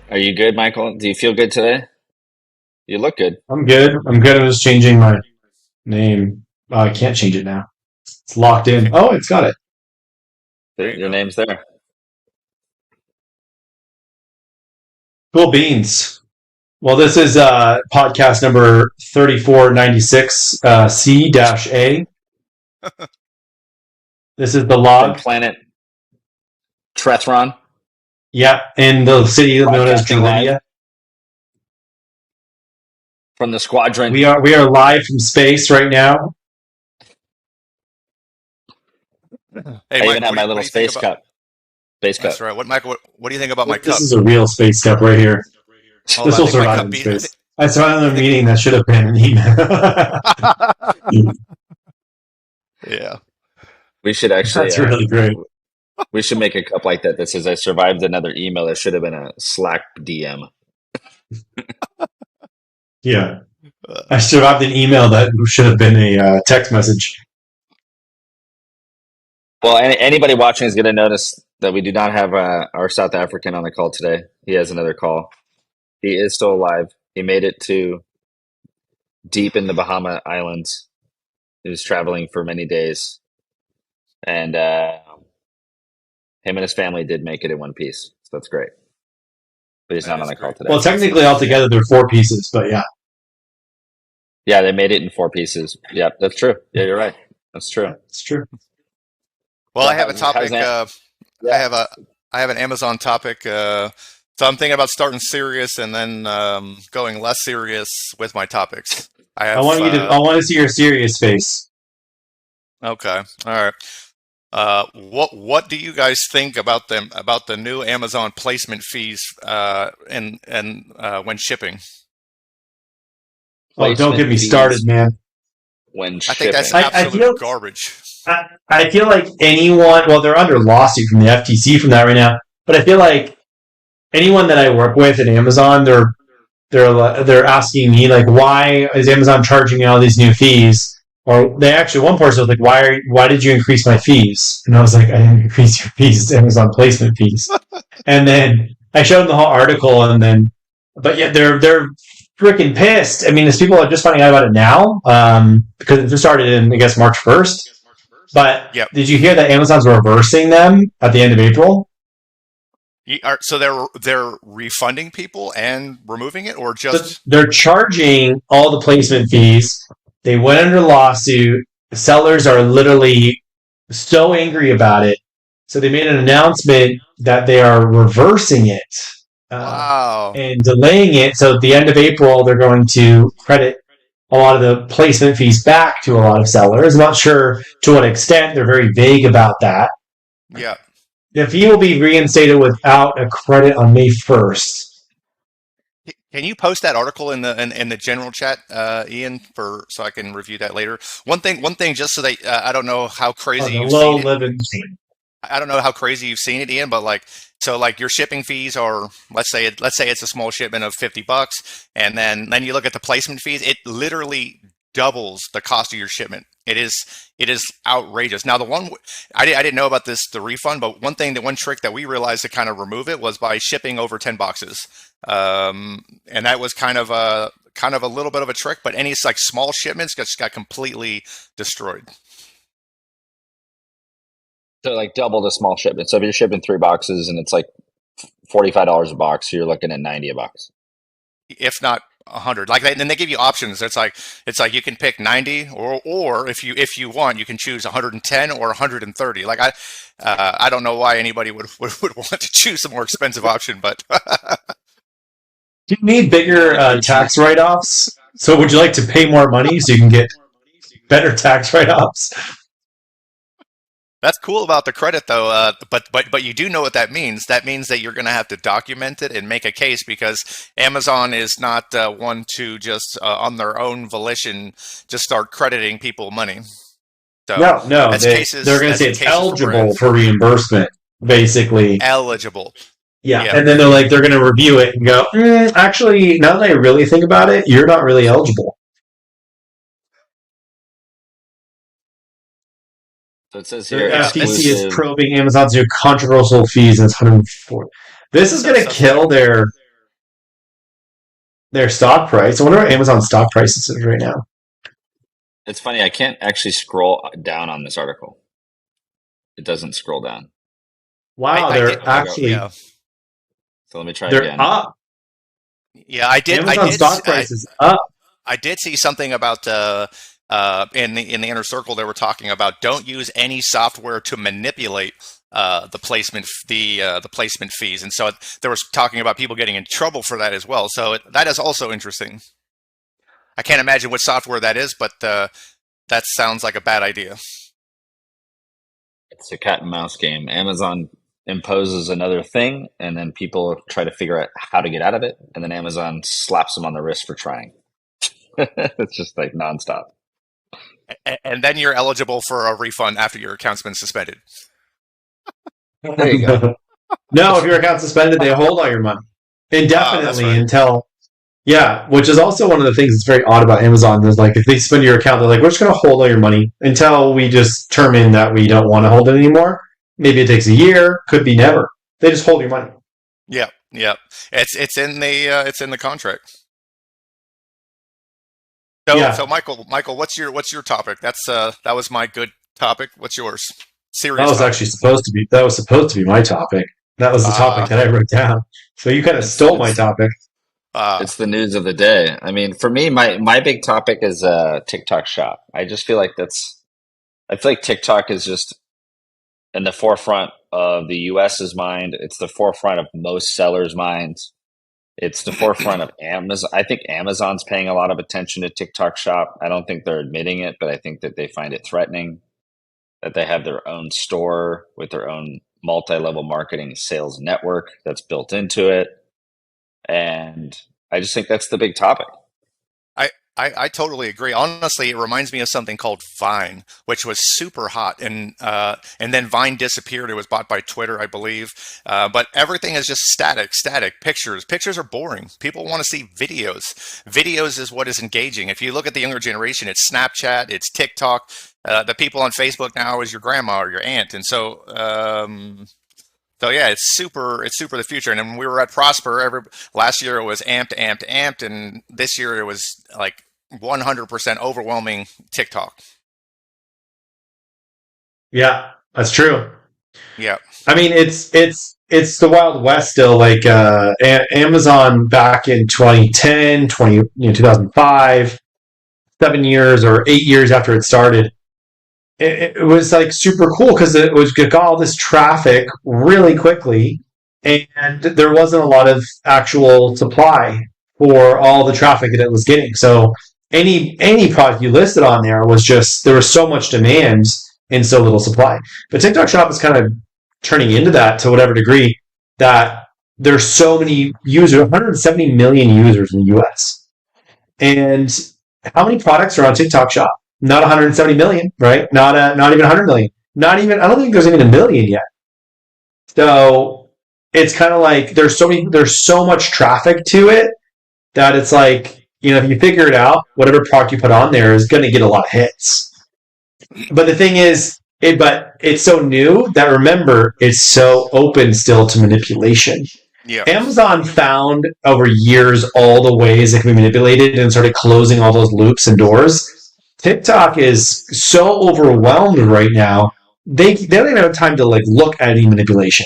Are you good, Michael? Do you feel good today? You look good. I'm good. I'm good. I'm just changing my name. I can't change it now. It's locked in. Okay, Oh, it's got it. there See, you your go. name's there. Cool beans. Well, this is podcast number 3496 C-A. This is the From log. planet Trethron, Yeah, in the city known as broadcasting live Druidia. from the squadron. We are live from space right now. Hey, I even Michael, have my what little do you think space about? cup. Space cup. That's right. What do you think about my This cup? is a real space cup right here. Hold This on, I will think my survive cup in beat. space. I saw another I think. meeting that should have been an email. Yeah, We should actually, That's really great. we should make a cup like that that says "I survived another email." It should have been a Slack DM. Yeah. I uh, survived an email that should have been a text message. Well, anybody watching is going to notice that we do not have our South African on the call today. He has another call. He is still alive. He made it to deep in the Bahama Islands. He was traveling for many days, and him and his family did make it in one piece. So that's great. But he's that not on is the call great. today. Well, technically, altogether, they're four pieces, but yeah. Yeah, they made it in four pieces. Yep, that's true. Yeah, you're right. That's true. Yeah, it's true. Well, So I have a how's topic. that? I Yeah. have a I have an Amazon topic. So I'm thinking about starting serious and then going less serious with my topics. I I have. want you to. I want to see your serious face. Okay. All right. What do you guys think about them about the new Amazon placement fees and when shipping? Oh, don't Placement get me started, fees man. when I think that's shipping. I absolute feel. garbage. I feel like anyone. Well, they're under lawsuit from the FTC from that right now. But I feel like anyone that I work with at Amazon, they're asking me like, why is Amazon charging me all these new fees? Or they actually, one person was like, why did you increase my fees? And I was like, I didn't increase your fees. It's Amazon placement fees. And then I showed them the whole article, and then, but yeah, they're freaking pissed. I mean, these people are just finding out about it now because it just started in, I guess, March 1st. But Yep. did you hear that Amazon's reversing them at the end of April? So they're refunding people and removing it, or So just they're charging all the placement fees. They went under lawsuit. The sellers are literally so angry about it. So they made an announcement that they are reversing it uh, wow? and delaying it. So at the end of April, they're going to credit a lot of the placement fees back to a lot of sellers. I'm not sure to what extent. They're very vague about that. Yeah. The fee will be reinstated without a credit on May 1st. Can you post that article in the general chat, Ian, for so I can review that later? One thing, just so that I don't know how Oh, crazy the you've low seen it. living. I don't know how crazy you've seen it, Ian, but like your shipping fees are let's say it's a small shipment of $50, and then you look at the placement fees, it literally doubles the cost of your shipment. It is outrageous. Now I didn't know about the refund, but the one trick that we realized to kind of remove it was by shipping over 10 boxes, and that was kind of a little bit of a trick. But any like small shipments just got completely destroyed. So like double the small shipment. So if you're shipping three boxes and it's like $45 a box, so you're looking at 90 a box. If not 100. Like then they give you options. It's like you can pick 90, or if you want, you can choose 110 or 130. Like I don't know why anybody would want to choose a more expensive option, but Do you need bigger tax write-offs? So would you like to pay more money so you can get better tax write-offs? that's cool about the credit though. But you do know what that means. That means that you're going to have to document it and make a case, because Amazon is not one to just on their own volition just start crediting people money. So No. They're going to say it's eligible for reimbursement, basically. eligible. Yeah, Yeah. and then they're going to review it and go, actually, now that I really think about it, you're not really eligible. So it says The here FTC is exclusive. probing Amazon's new controversial fees, and it's 140. This is going to kill their their stock price. I wonder what Amazon's stock price is right now. It's funny. I can't actually scroll down on this article. It doesn't scroll down. Wow, I did, they're actually yeah, So let me try they're again. up. yeah. I did. Amazon stock price is up. I did see something about in the inner circle. They were talking about don't use any software to manipulate the placement fees, and so there was talking about people getting in trouble for that as well. So that is also interesting. I can't imagine what software that is, but that sounds like a bad idea. It's a cat and mouse game. Amazon imposes another thing, and then people try to figure out how to get out of it, and then Amazon slaps them on the wrist for trying. It's just like nonstop. And then you're eligible for a refund after your account's been suspended. There you go. No, if your account's suspended, they hold all your money indefinitely right. until. Yeah, which is also one of the things that's very odd about Amazon. Is like if they suspend your account, they're like, we're just going to hold all your money until we just determine that we don't want to hold it anymore. Maybe it takes a year, could be never. They just hold your money. Yeah, yeah. It's in the contract. So Yeah. so Michael, what's your topic? That was my good topic. What's yours? Serious That was topic. actually supposed to be my topic. That was the topic that I wrote down. So you kind of stole my topic. It's the news of the day. I mean, for me, my big topic is TikTok Shop. I just feel like I feel like TikTok is just in the forefront of the US's mind. It's the forefront of most sellers' minds. It's the forefront of Amazon. I think Amazon's paying a lot of attention to TikTok Shop. I don't think they're admitting it, but I think that they find it threatening that they have their own store with their own multi-level marketing sales network that's built into it. And I just think that's the big topic. I totally agree. Honestly, it reminds me of something called Vine, which was super hot, and then Vine disappeared. It was bought by Twitter, I believe. But everything is just static pictures. Pictures are boring. People want to see videos. Videos is what is engaging. If you look at the younger generation, it's Snapchat, it's TikTok. The people on Facebook now is your grandma or your aunt, and so yeah, it's super the future. And when we were at Prosper, last year it was amped, and this year it was like 100% overwhelming TikTok. Yeah, that's true. Yeah, I mean, it's the Wild West still. Like Amazon back in 2010, 2005, 7 years or 8 years after it started, it was like super cool because it was got all this traffic really quickly, and there wasn't a lot of actual supply for all the traffic that it was getting. So any product you listed on there was just there was so much demand and so little supply. But TikTok Shop is kind of turning into that to whatever degree that there's so many users, 170 million users in the US. And how many products are on TikTok Shop? Not 170 million, right? Not even 100 million. Not even I don't think there's even a million yet. So it's kind of like there's so much traffic to it that it's like, if you figure it out, whatever product you put on there is going to get a lot of hits. But the thing is, but it's so new that remember, it's so open still to manipulation. yeah, Amazon found over years all the ways it can be manipulated and started closing all those loops and doors. TikTok is so overwhelmed right now, they don't even have time to like look at any manipulation.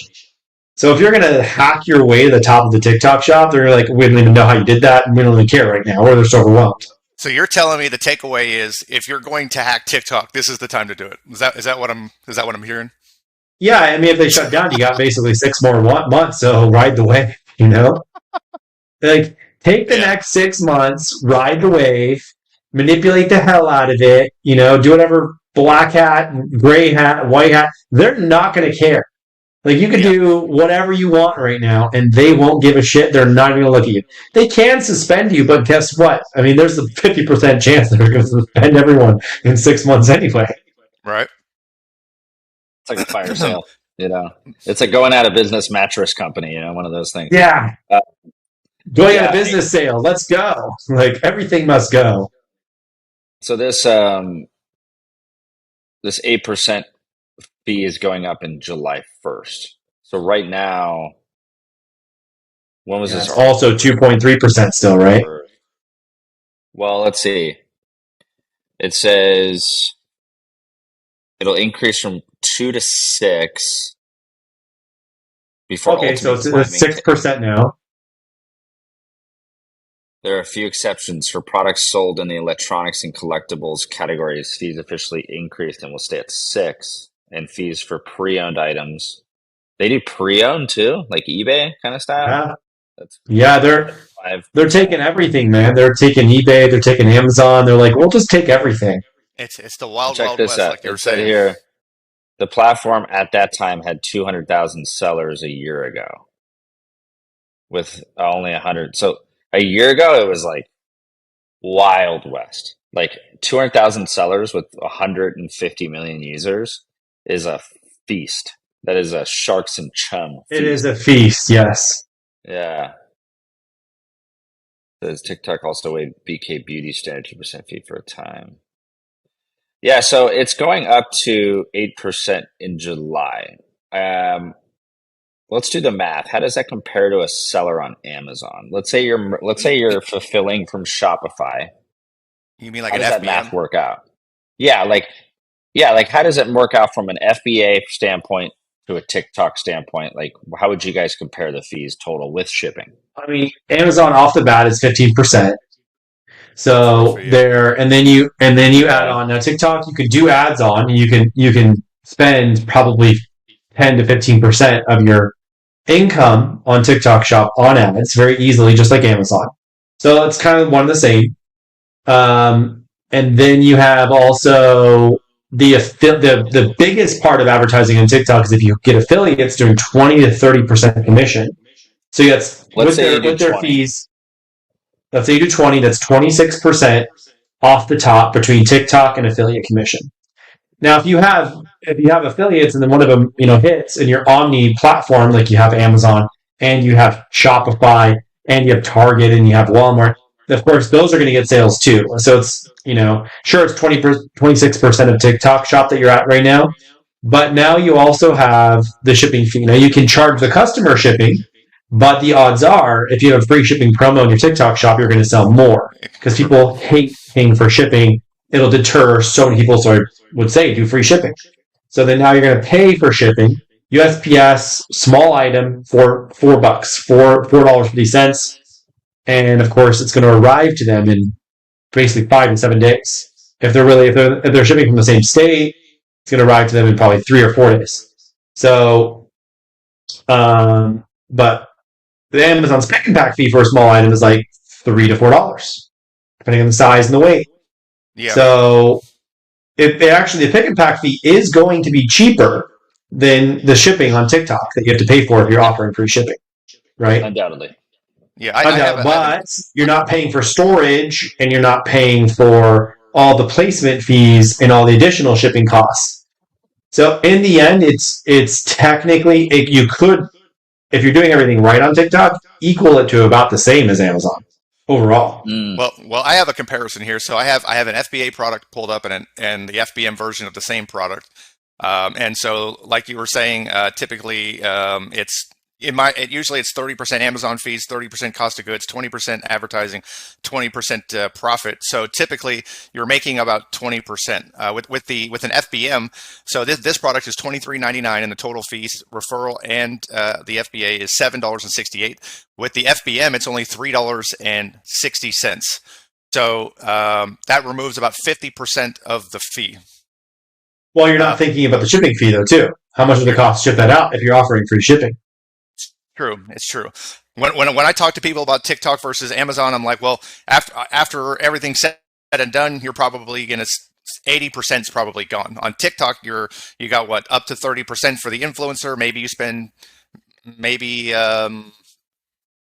So if you're going to hack your way to the top of the TikTok Shop, they're like, we don't even know how you did that, and we don't even care right now, or they're so overwhelmed. So you're telling me the takeaway is if you're going to hack TikTok, this is the time to do it. Is that what I'm hearing? Yeah, I mean, if they shut down, you got basically 6 more months, so ride the wave, Like, take the next 6 months, ride the wave, manipulate the hell out of it, do whatever black hat, gray hat, white hat. They're not going to care. Like, you can do whatever you want right now, and they won't give a shit. They're not even going to look at you. They can suspend you, but guess what? I mean, there's a 50% chance they're going to suspend everyone in 6 months anyway. Right. It's like a fire sale, It's a going out of business mattress company, one of those things. Yeah. Going out of business sale. Let's go. Like, everything must go. So this 8% fee is going up in July 1st. So right now, when was this? It's also 2.3% still, right? Well, let's see. It says it'll increase from 2 to 6 before Okay, so ultimately it's climbing to 6% 8. now. There are a few exceptions for products sold in the electronics and collectibles categories. Fees officially increased and will stay at 6. And fees for pre-owned items. They do pre-owned too, like eBay kind of style. Yeah, That's yeah, at they're 5%. taking everything, man. They're taking eBay, they're taking Amazon. They're like, we'll just take everything. It's the And wild check wild this west, out. like you were It said saying. here the platform at that time had 200,000 sellers a year ago with only 100. So a year ago, it was like Wild West. Like 200,000 sellers with 150 million users is a feast. That is a sharks and chum It is feast. a feast, yes. Yeah. Does TikTok also waived BK Beauty standard 2% fee for a time? Yeah, so it's going up to 8% in July. Um, let's do the math. How does that compare to a seller on Amazon? Let's say you're fulfilling from Shopify. You mean like How an does that math FBM? work out? Yeah, like how does it work out from an FBA standpoint to a TikTok standpoint? Like how would you guys compare the fees total with shipping? I mean, Amazon off the bat is 15%. For a So fee. there, and then you add Okay. on now TikTok. You can do ads on. You can spend probably 10 to 15% of your income on TikTok Shop on ads very easily, just like Amazon. So it's kind of one and the same. And then you have also the biggest part of advertising on TikTok is if you get affiliates doing 20 to 30% commission. So that's Let's with say you their do with their 20. fees. Let's say you do 20. That's 26% off the top between TikTok and affiliate commission. Now, if you have affiliates and then one of them hits and you're omni platform like you have Amazon and you have Shopify and you have Target and you have Walmart, of course those are going to get sales too. So it's sure it's 26% of TikTok Shop that you're at right now, but now you also have the shipping fee. Now you can charge the customer shipping, but the odds are if you have a free shipping promo in your TikTok Shop, you're going to sell more because people hate paying for shipping. It'll deter so many people. So I would say do free shipping. So then now you're going to pay for shipping. USPS small item for $4, $4.50, and of course it's going to arrive to them in basically 5 to 7 days. If they're shipping from the same state, it's going to arrive to them in probably 3 or 4 days. So, but the Amazon's pick and pack fee for a small item is like $3 to $4, depending on the size and the weight. Yeah. So if they actually the pick and pack fee is going to be cheaper than the shipping on TikTok that you have to pay for if you're offering free shipping, right? Undoubtedly. Yeah. I have an But you're not paying for storage and you're not paying for all the placement fees and all the additional shipping costs. So in the end, it's technically you could, if you're doing everything right on TikTok, equal it to about the same as Amazon overall. Mm. well, I have a comparison here. So I have an FBA product pulled up and the FBM version of the same product. And so, like you were saying, typically usually it's 30% Amazon fees, 30% cost of goods, 20% advertising, 20% profit. So typically you're making about 20% with an FBM. So this product is $23.99 and the total fees, referral and the FBA is $7.68. With the FBM, it's only $3.60. So that removes about 50% of the fee. Well, you're not thinking about the shipping fee though, too. How much does it cost to ship that out if you're offering free shipping? True, it's true. When I talk to people about TikTok versus Amazon, I'm like, well, after everything's said and done, you're probably gonna 80% is probably gone. On TikTok, you got what up to 30% for the influencer. Maybe you spend maybe 10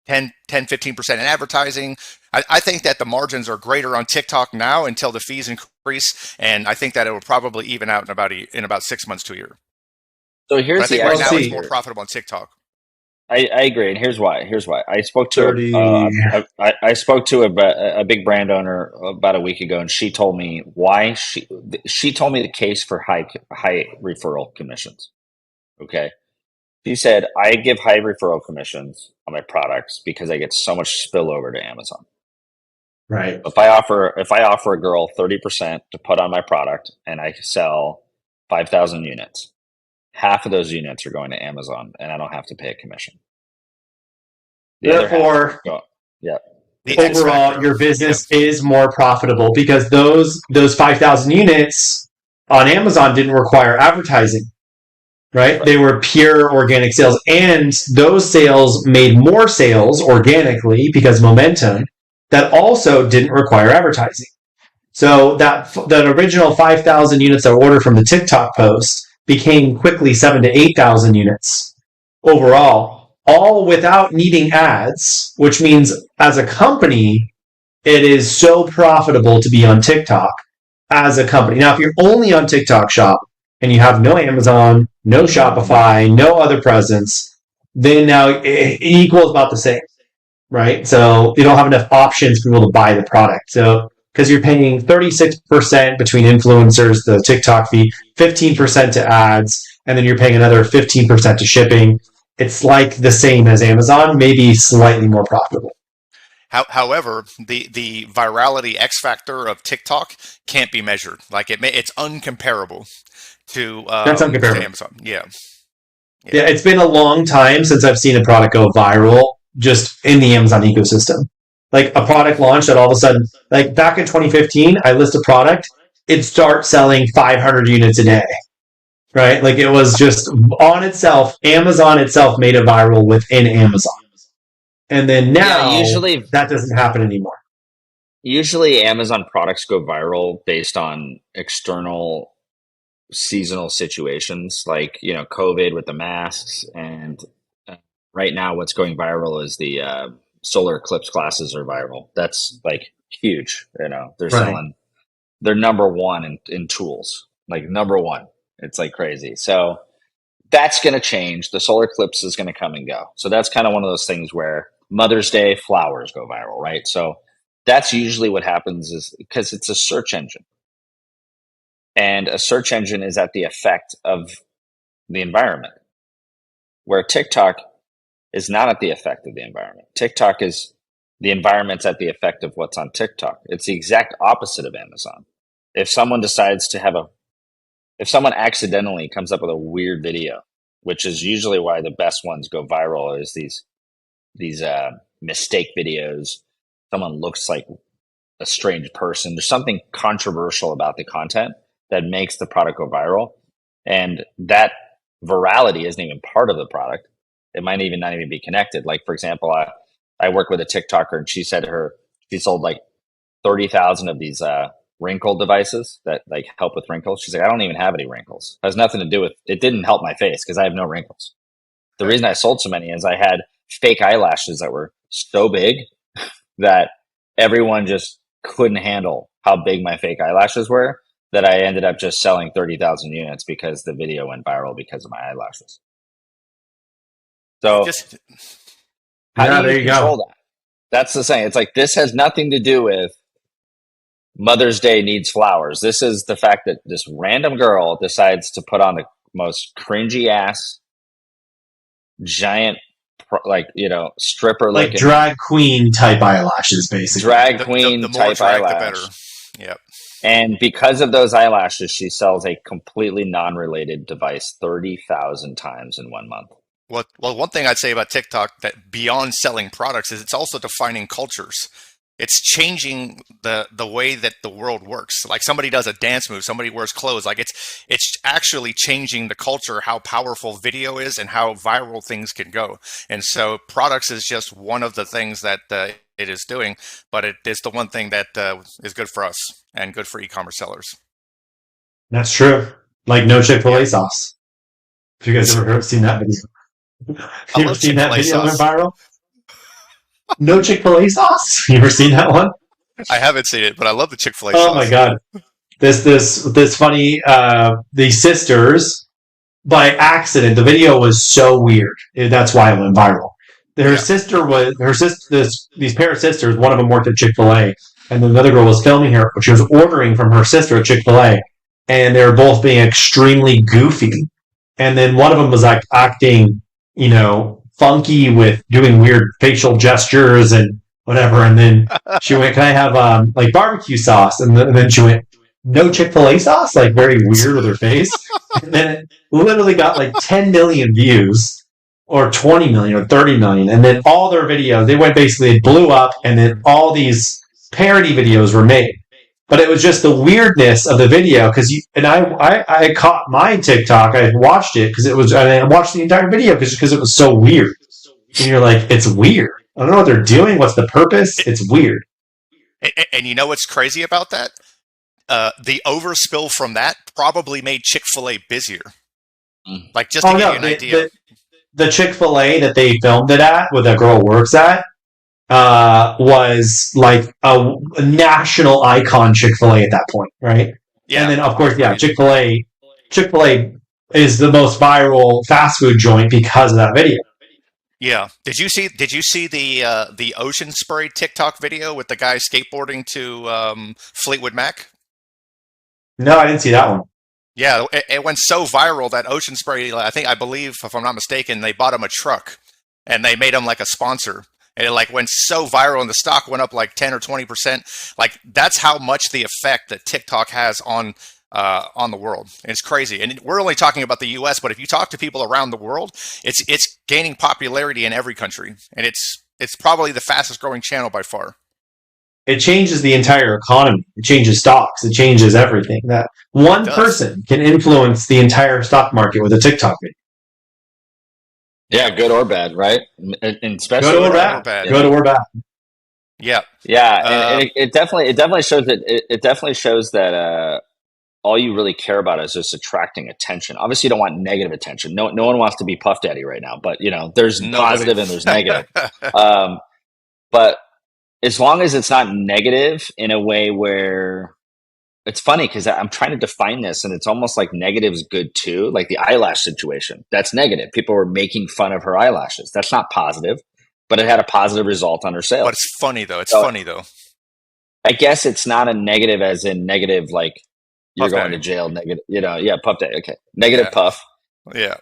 15% in advertising. I think that the margins are greater on TikTok now until the fees increase, and I think that it will probably even out in about 6 months to a year. So But I here's the think right Well, now it's X-factor see, more here. profitable on TikTok. I agree, and here's why. Here's why. I spoke to 30. I spoke to a big brand owner about a week ago, and she told me why she told me the case for high referral commissions. Okay, she said I give high referral commissions on my products because I get so much spillover to Amazon. Right. If I offer a girl 30% to put on my product and I sell 5,000 units, half of those units are going to Amazon and I don't have to pay a commission. The other half Therefore, go, yeah. The X overall, factor. your business is more profitable because those 5,000 units on Amazon didn't require advertising, right? They were pure organic sales, and those sales made more sales organically because momentum that also didn't require advertising. So that original 5,000 units I ordered from the TikTok post became quickly 7,000 to 8,000 units overall, all without needing ads, which means as a company, it is so profitable to be on TikTok as a company. Now, if you're only on TikTok Shop and you have no Amazon, no Shopify, no other presence, then now it equals about the same, right? So you don't have enough options for people to buy the product. So because you're paying 36% between influencers, the TikTok fee, 15% to ads, and then you're paying another 15% to shipping. It's like the same as Amazon, maybe slightly more profitable. However, the virality X factor of TikTok can't be measured. Like it's uncomparable to That's uncomparable. to Amazon. Yeah, it's been a long time since I've seen a product go viral just in the Amazon ecosystem. Like a product launch that all of a sudden, like back in 2015, I list a product, it starts selling 500 units a day, right? Like it was just on itself, Amazon itself made it viral within Amazon. And then now, usually that doesn't happen anymore. Usually Amazon products go viral based on external seasonal situations, like, COVID with the masks. And right now what's going viral is the solar eclipse glasses are viral. That's like huge. They're selling, they're number one in tools, like number one. It's like crazy. So that's going to change. The solar eclipse is going to come and go. So that's kind of one of those things where Mother's Day flowers go viral, right? So that's usually what happens, is because it's a search engine. And a search engine is at the effect of the environment, where TikTok is not at the effect of the environment. TikTok is the environment's at the effect of what's on TikTok. It's the exact opposite of Amazon. If someone accidentally comes up with a weird video, which is usually why the best ones go viral, is these mistake videos. Someone looks like a strange person. There's something controversial about the content that makes the product go viral. And that virality isn't even part of the product. It might even not even be connected. Like, for example, I work with a TikToker, and she said she sold like 30,000 of these wrinkle devices that like help with wrinkles. She's like, I don't even have any wrinkles. It has nothing to do with, it didn't help my face because I have no wrinkles. The reason I sold so many is I had fake eyelashes that were so big that everyone just couldn't handle how big my fake eyelashes were, that I ended up just selling 30,000 units because the video went viral because of my eyelashes. So how do you control that? That's the saying. It's like, this has nothing to do with Mother's Day needs flowers. This is the fact that this random girl decides to put on the most cringy ass giant, stripper, like drag queen type eyelashes, basically. Drag queen the type drag, eyelash. the better. Yep. And because of those eyelashes, she sells a completely non-related device 30,000 times in 1 month. Well, one thing I'd say about TikTok that beyond selling products is it's also defining cultures. It's changing the way that the world works. Like somebody does a dance move, somebody wears clothes. Like it's actually changing the culture, how powerful video is and how viral things can go. And so products is just one of the things that it is doing, but it is the one thing that is good for us and good for e-commerce sellers. That's true. Like no Chick-fil-A sauce. Have you guys ever seen that video? You ever seen that video went viral? No Chick-fil-A sauce? You ever seen that one? I haven't seen it, but I love the Chick-fil-A sauce. Oh my god. This funny these sisters, by accident, the video was so weird. That's why it went viral. These pair of sisters, one of them worked at Chick-fil-A, and then the other girl was filming her, but she was ordering from her sister at Chick-fil-A, and they were both being extremely goofy. And then one of them was like acting, funky with doing weird facial gestures and whatever. And then she went, "Can I have like barbecue sauce?" And then she went, "No Chick-fil-A sauce," like very weird with her face. And then it literally got like 10 million views, or 20 million, or 30 million. And then all their videos, they went basically, it blew up, and then all these parody videos were made. But it was just the weirdness of the video, because I caught my TikTok. I watched it because it was, and I watched the entire video because it was so weird. And you're like, it's weird. I don't know what they're doing. What's the purpose? It's weird. And you know what's crazy about that? The overspill from that probably made Chick-fil-A busier. Like, just to give you an idea. The Chick-fil-A that they filmed it at, where the girl works at, was like a national icon Chick-fil-A at that point, right? Yeah. And then, of course, yeah, Chick-fil-A is the most viral fast food joint because of that video. Yeah. Did you see the ocean spray TikTok video with the guy skateboarding to Fleetwood Mac? No, I didn't see that one. Yeah, it went so viral that Ocean Spray, I believe, if I'm not mistaken, they bought him a truck and they made him like a sponsor. And it like went so viral and the stock went up like 10 or 20%. Like, that's how much the effect that TikTok has on the world. And it's crazy. And we're only talking about the US, but if you talk to people around the world, it's gaining popularity in every country. And it's probably the fastest growing channel by far. It changes the entire economy. It changes stocks. It changes everything. That one person can influence the entire stock market with a TikTok video. Yeah, good or bad, right? And especially good or bad. Good or bad. Yeah, yeah, and it definitely shows that it definitely shows that all you really care about is just attracting attention. Obviously, you don't want negative attention. No one wants to be Puff Daddy right now, but there's positive and there's negative. But as long as it's not negative in a way where it's funny, because I'm trying to define this, and it's almost like negative is good too. Like the eyelash situation, that's negative. People were making fun of her eyelashes. That's not positive, but it had a positive result on her sales. But it's funny though. Funny though. I guess it's not a negative as in negative, like you're Puff going Daddy. to jail. Negative, yeah, Puff Daddy. Okay, negative Puff. Yeah,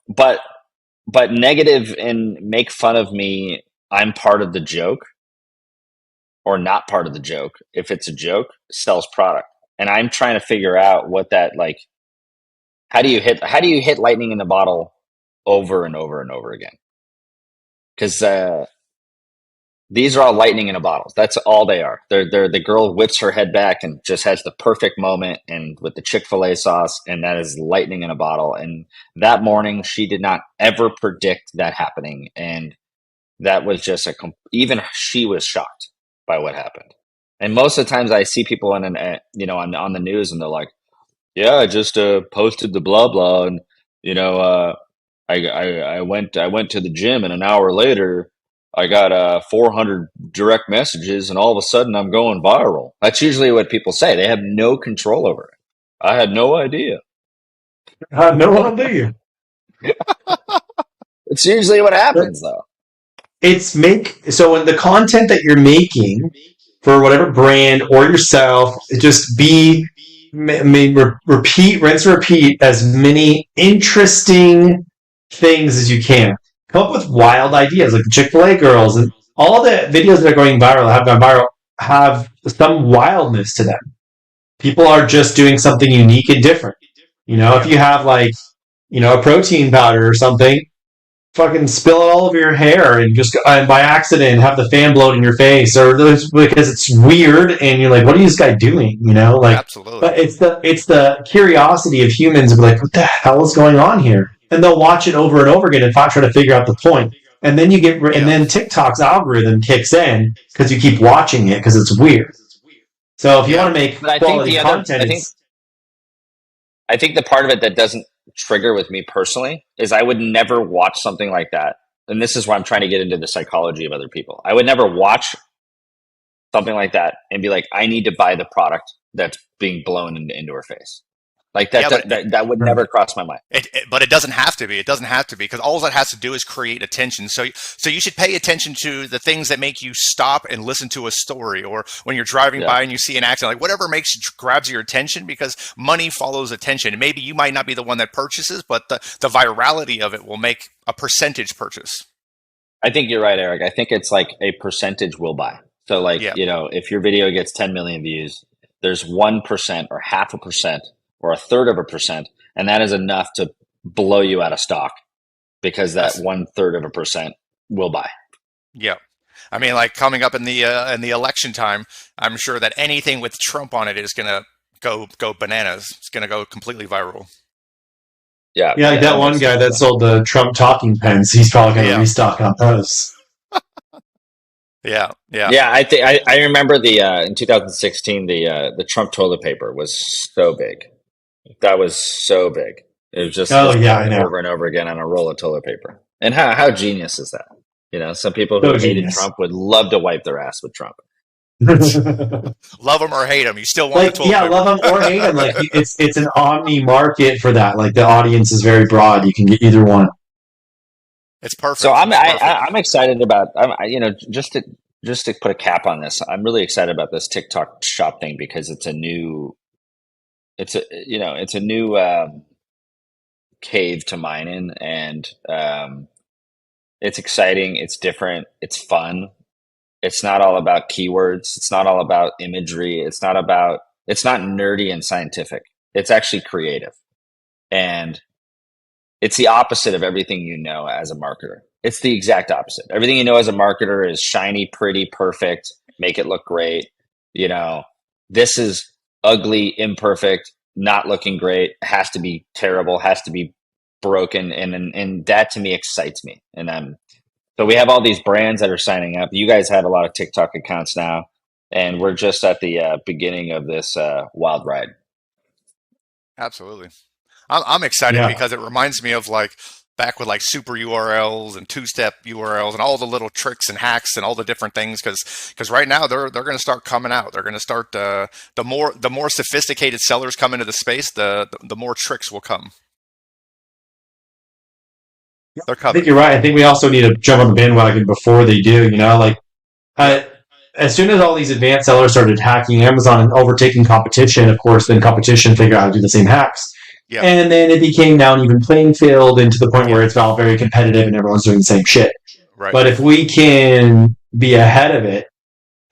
but negative and make fun of me. I'm part of the joke. Or not part of the joke. If it's a joke, sells product. And I'm trying to figure out what that, like, how do you hit lightning in the bottle over and over and over again? Because these are all lightning in a bottle. That's all they are. They're the girl whips her head back and just has the perfect moment, and with the Chick-fil-A sauce, and that is lightning in a bottle. And that morning, she did not ever predict that happening, and that was just even she was shocked by what happened. And most of the times I see people on the news, and they're like, "Yeah, I just posted the blah blah, and I went to the gym, and an hour later I got 400 direct messages, and all of a sudden I'm going viral." That's usually what people say. They have no control over it. I had no idea. I had no idea. It's usually what happens, though. So in the content that you're making for whatever brand or yourself, just repeat, rinse, repeat as many interesting things as you can. Come up with wild ideas, like the Chick-fil-A girls, and all the videos that are going viral, have gone viral, have some wildness to them. People are just doing something unique and different. If you have like, a protein powder or something, fucking spill it all over your hair and and by accident have the fan blown in your face, or because it's weird and you're like, what are this guy doing? Absolutely. But it's the curiosity of humans of like, what the hell is going on here? And they'll watch it over and over again and try to figure out the point. And then and then TikTok's algorithm kicks in because you keep watching it because it's weird. So if you want to make quality content, I think the part of it that doesn't trigger with me personally is I would never watch something like that. And this is why I'm trying to get into the psychology of other people. I would never watch something like that and be like, I need to buy the product that's being blown into her face. Like that would never cross my mind. But it doesn't have to be. It doesn't have to be, because all that has to do is create attention. So you should pay attention to the things that make you stop and listen to a story, or when you're driving by and you see an accident, like whatever grabs your attention, because money follows attention. And maybe you might not be the one that purchases, but the virality of it will make a percentage purchase. I think you're right, Eric. I think it's like a percentage will buy. So like, Yeah. if your video gets 10 million views, there's 1% or 0.5% or 1/3%, and that is enough to blow you out of stock because that 1/3% will buy. Yeah. I mean, like coming up in the election time, I'm sure that anything with Trump on it is gonna go bananas. It's gonna go completely viral. Yeah. Yeah, like that one guy that sold the Trump talking pens, he's probably going to restock on those. Yeah. Yeah, I remember in 2016 the Trump toilet paper was so big. That was so big. It was just I know. over and over again on a roll of toilet paper. And how genius is that? Some people who hated Trump would love to wipe their ass with Trump. Love him or hate him, you still want the toilet paper. Love him or hate him. Like it's an omni market for that. Like the audience is very broad. You can get either one. It's perfect. So I'm excited about just to put a cap on this. I'm really excited about this TikTok shop thing because it's a new cave to mine in, and it's exciting. It's different. It's fun. It's not all about keywords. It's not all about imagery. It's not nerdy and scientific. It's actually creative. And it's the opposite of everything you know as a marketer. It's the exact opposite. Everything you know as a marketer is shiny, pretty, perfect, make it look great. This is ugly, imperfect, not looking great, has to be terrible, has to be broken. And that to me excites me. And so we have all these brands that are signing up. You guys have a lot of TikTok accounts now, and we're just at the beginning of this wild ride. Absolutely. I'm excited because it reminds me of like back with like super URLs and two-step URLs and all the little tricks and hacks and all the different things. Because right now they're going to start coming out. They're going to start the more sophisticated sellers come into the space, the more tricks will come. They're coming. I think you're right. I think we also need to jump on the bandwagon before they do. As soon as all these advanced sellers started hacking Amazon and overtaking competition, of course, then competition figured out how to do the same hacks. Yeah. And then it became now an even playing field, and to the point where it's all very competitive and everyone's doing the same shit. Right. But if we can be ahead of it,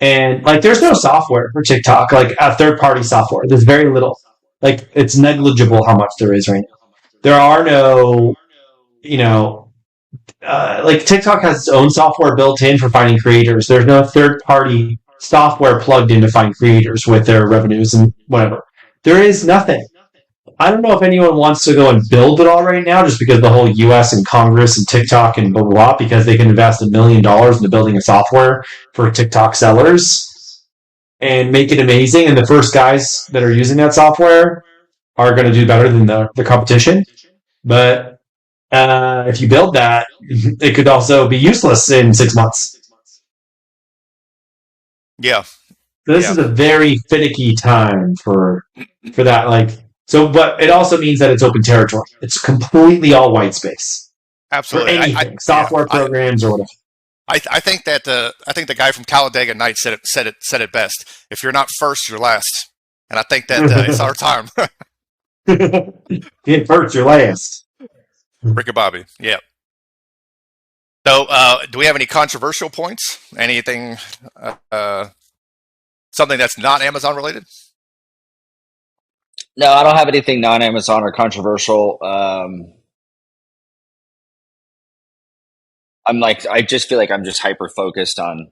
and like there's no software for TikTok, like a third-party software. There's very little. Like it's negligible how much there is right now. There are no, like TikTok has its own software built in for finding creators. There's no third-party software plugged in to find creators with their revenues and whatever. There is nothing. I don't know if anyone wants to go and build it all right now just because the whole US and Congress and TikTok and blah, blah, blah, because they can invest $1 million into building a software for TikTok sellers and make it amazing. And the first guys that are using that software are going to do better than the competition. But if you build that, it could also be useless in 6 months. Yeah. This is a very finicky time for that. But it also means that it's open territory. It's completely all white space. Absolutely. For anything, software programs or whatever. I think that the guy from Talladega Nights said it best. If you're not first, you're last. And I think that it's our time. Get first, you're last. Ricky Bobby, yeah. So, do we have any controversial points? Anything, something that's not Amazon related? No, I don't have anything non-Amazon or controversial. I just feel like I'm just hyper focused on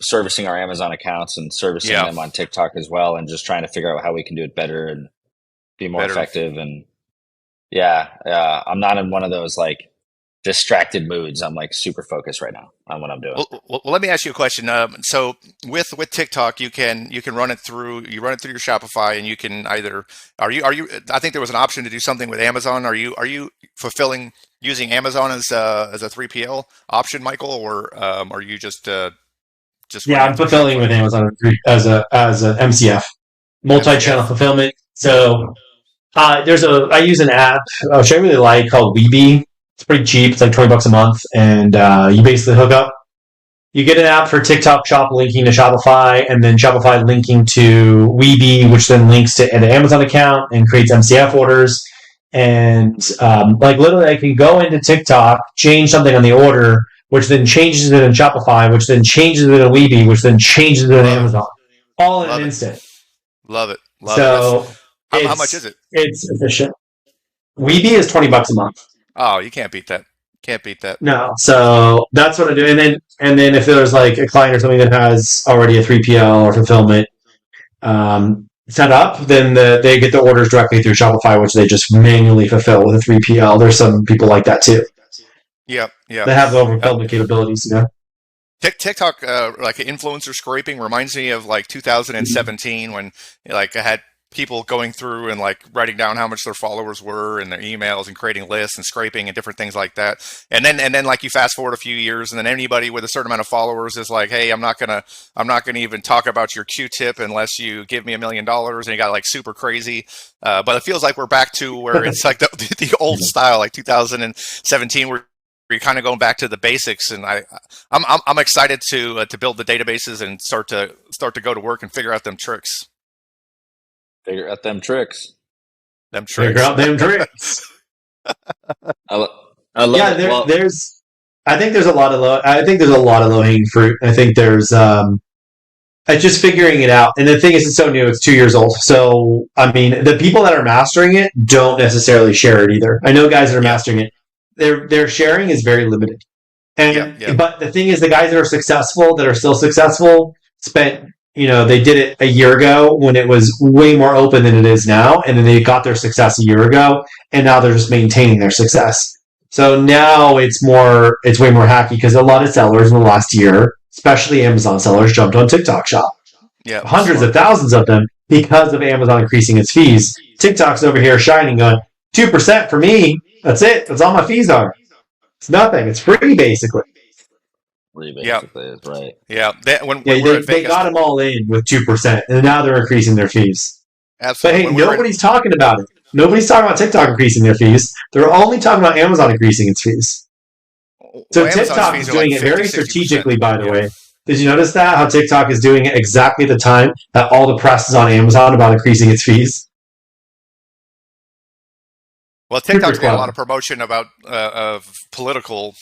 servicing our Amazon accounts and servicing them on TikTok as well, and just trying to figure out how we can do it better and be more effective. And I'm not in one of those like distracted moods. I'm like super focused right now on what I'm doing. Well, let me ask you a question. So with TikTok, you can run it through your Shopify, and you can either are you I think there was an option to do something with Amazon. Are you fulfilling using Amazon as a 3PL option, Michael, or are you just I'm fulfilling with Amazon as an MCF, multi-channel fulfillment. So I use an app which I really like called Weeby. It's pretty cheap. It's like $20 a month, and you basically hook up. You get an app for TikTok Shop linking to Shopify, and then Shopify linking to Weeby, which then links to an Amazon account and creates MCF orders. And literally, I can go into TikTok, change something on the order, which then changes it in Shopify, which then changes it in Weeby, which then changes it in Amazon, all in an instant. Love it. So how much is it? It's efficient. Weeby is $20 a month. Oh, you can't beat that. No, so that's what I do. And then if there's like a client or something that has already a 3PL or fulfillment set up, then they get the orders directly through Shopify, which they just manually fulfill with a 3PL. There's some people like that too. Yeah. They have the fulfillment capabilities, you know. TikTok, like influencer scraping, reminds me of like 2017 when like I had people going through and like writing down how much their followers were and their emails and creating lists and scraping and different things like that. And then like you fast forward a few years and then anybody with a certain amount of followers is like, hey, I'm not gonna even talk about your Q-tip unless you give me $1 million, and you got like super crazy. But it feels like we're back to where it's like the old style, like 2017, where you're kind of going back to the basics. And I'm excited to build the databases and start to go to work and figure out them tricks. Figure out them tricks. Figure out them tricks. I love it. There's I think there's a lot of low hanging fruit. I think there's it's just figuring it out. And the thing is, it's so new. It's 2 years old. So I mean, the people that are mastering it don't necessarily share it either. I know guys that are mastering it. Their sharing is very limited. And but the thing is, the guys that are successful, that are still successful, spent. They did it a year ago when it was way more open than it is now. And then they got their success a year ago, and now they're just maintaining their success. So now it's way more hacky because a lot of sellers in the last year, especially Amazon sellers, jumped on TikTok Shop. Yeah, hundreds of thousands of them because of Amazon increasing its fees. TikTok's over here shining, going 2% for me. That's it. That's all my fees are. It's nothing. It's free, basically. Basically, is right. Yeah, they got them all in with 2%, and now they're increasing their fees. Absolutely. But hey, nobody's talking about it. Nobody's talking about TikTok increasing their fees. They're only talking about Amazon increasing its fees. So TikTok is doing it very strategically, by the way. Did you notice that? How TikTok is doing it exactly at the time that all the press is on Amazon about increasing its fees? Well, TikTok's got a lot of promotion about of political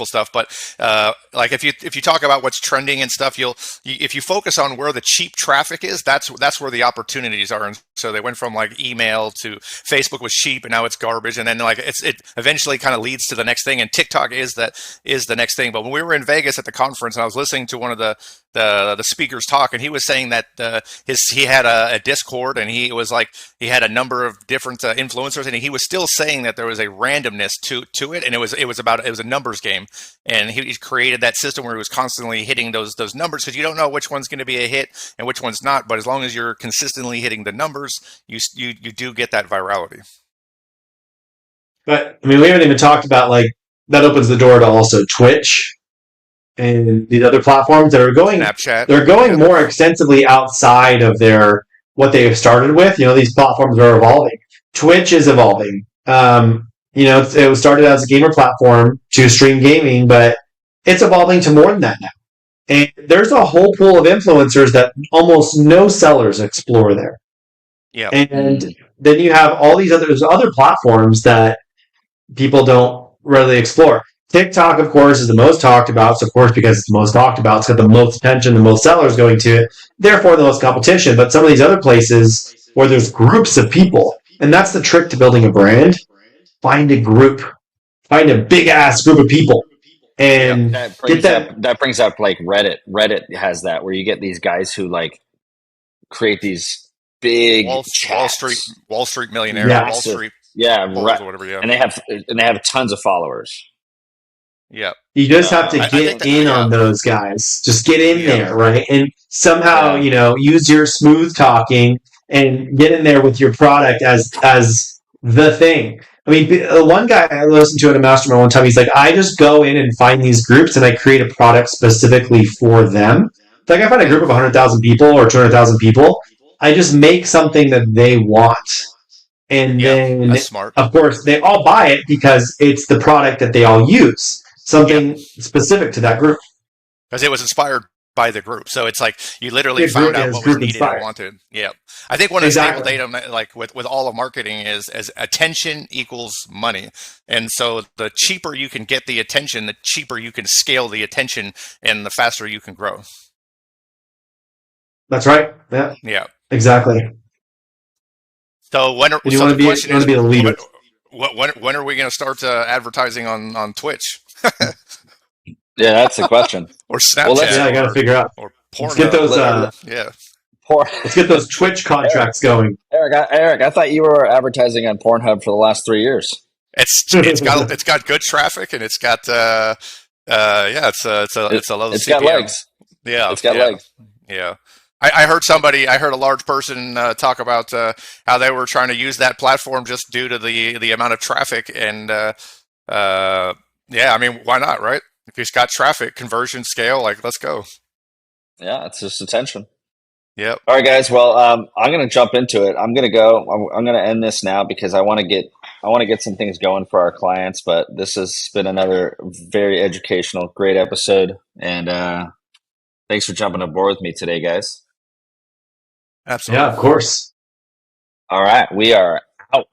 stuff, but like if you talk about what's trending and stuff, if you focus on where the cheap traffic is, that's where the opportunities are. And so they went from like email to Facebook was cheap, and now it's garbage, and then like it eventually kind of leads to the next thing, and TikTok is the next thing. But when we were in Vegas at the conference, and I was listening to one of the speakers talk, and he was saying that he had a Discord, and he had a number of different influencers, and he was still saying that there was a randomness to it, and it was a numbers game, and he created that system where he was constantly hitting those numbers, because you don't know which one's going to be a hit and which one's not, but as long as you're consistently hitting the numbers, you do get that virality. But I mean, we haven't even talked about like that opens the door to also Twitch and these other platforms that are going Snapchat. They're going more extensively outside of what they have started with. These platforms are evolving. Twitch is evolving. It was started as a gamer platform to stream gaming, but it's evolving to more than that now. And there's a whole pool of influencers that almost no sellers explore there. Yeah. And then you have all these other platforms that people don't really explore. TikTok, of course, is the most talked about. So, of course, because it's the most talked about, it's got the most attention, the most sellers going to it, therefore the most competition. But some of these other places where there's groups of people, and that's the trick to building a brand, find a group. Find a big-ass group of people. And that brings up like Reddit. Reddit has that, where you get these guys who like create these big Wall Street millionaires, yeah. Wall Street, right, or whatever, yeah. And they have tons of followers. Yeah, you just have to get in on those guys. Just get in there, right? And somehow, use your smooth talking and get in there with your product as the thing. I mean, one guy I listened to at a mastermind one time, he's like, I just go in and find these groups and I create a product specifically for them. Like, I find a group of 100,000 people or 200,000 people. I just make something that they want. And then, that's smart. Of course, they all buy it because it's the product that they all use. Something specific to that group. Because it was inspired by the group. So it's like you literally His found group, out his what was group needed and inspired. wanted. Yeah. I think one of the staple Exactly. data like with all of marketing is as attention equals money. And so the cheaper you can get the attention, the cheaper you can scale the attention and the faster you can grow. That's right. Yeah, Yeah. exactly. So And so the question you want is to be the leader. when are we going to start advertising on Twitch Yeah, that's the question. or Well, let's Yeah, Snapchat I got to figure out. or Let's get Pornhub? those. Yeah. pour, Let's get those Twitch Eric, contracts going. Eric, I thought you were advertising on Pornhub for the last 3 years. It's got good traffic and it's got yeah it's a low It's CPM. got legs. Yeah, It's got yeah, legs. yeah. I heard a large person talk about how they were trying to use that platform just due to the amount of traffic and yeah, I mean, why not, right? If it's got traffic, conversion, scale, like let's go. Yeah, it's just attention. Yep. All right, guys. Well, I'm going to jump into it. I'm going to go. I'm going to end this now because I want to get some things going for our clients. But this has been another very educational, great episode, and thanks for jumping aboard with me today, guys. Absolutely. Yeah, of course. All right, we are out.